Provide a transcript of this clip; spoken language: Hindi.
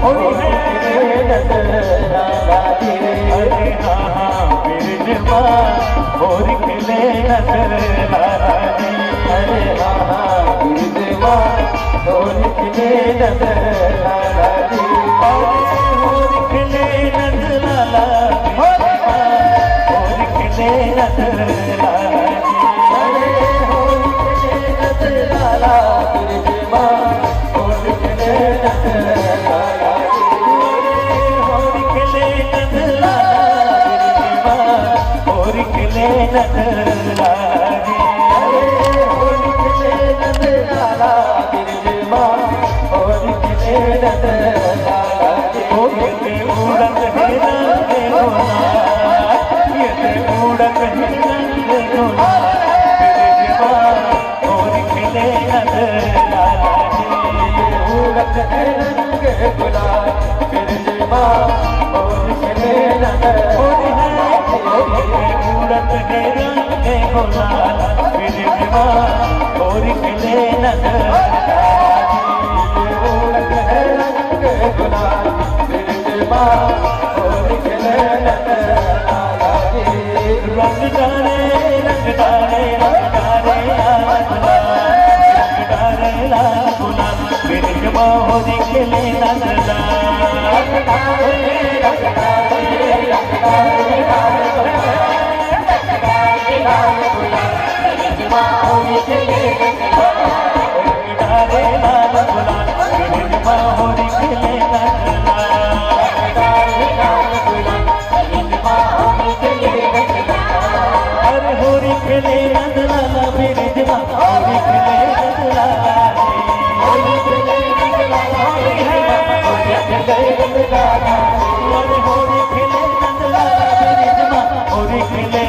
होरी खिले नजराना दी। अरे हाँ हाँ बिरजमा होरी खिले नजराना दी। अरे हाँ हाँ बिरजमा होरी खिले नजराना दी। होरी खिले नजराना होरी खिले नजराना दी। अरे होरी खिले नजराना बिरजमा होरी खिले नजराना दी। होरी खिले नजराना बिरजमा होरी खिले नजराना दी। अरे होरी खिले नजराना बिरजमा होरी खिले नजराना दी। ओ ये उड़न है रंग गोला, ये उड़न है रंग गोला, बिरजमा होरी खिले नजराना दी। उड़न है रंग गोला, बिरजमा होरी खिले नजराना दी। उड़न है रंग गोला, बिरजमा होरी खिले नजराना दी। उड़न है रंग गोला, बिरजमा होरी खिले नजराना दी। रंग डाले रंग डाले रंग डाले लाल गुलाल, रंग डाले लाल गुलाल, बिरजमा होरी खिले नजराना दी। रंग डाले रंग डाले रंग डाले लाल गुलाल, रंग डाले लाल गुलाल, बिरजमा होरी खिले नजराना दी। रंग डाले लाल गुलाल, बिरजमा होरी खिले नजराना दी। अरे होरी खिले नजराना बिरजमा होरी खिले नजराना दी। होरी खिले नजराना बिरजमा होरी खिले नजराना दी। अरे होरी खिले नजराना बिरजमा होरी खिले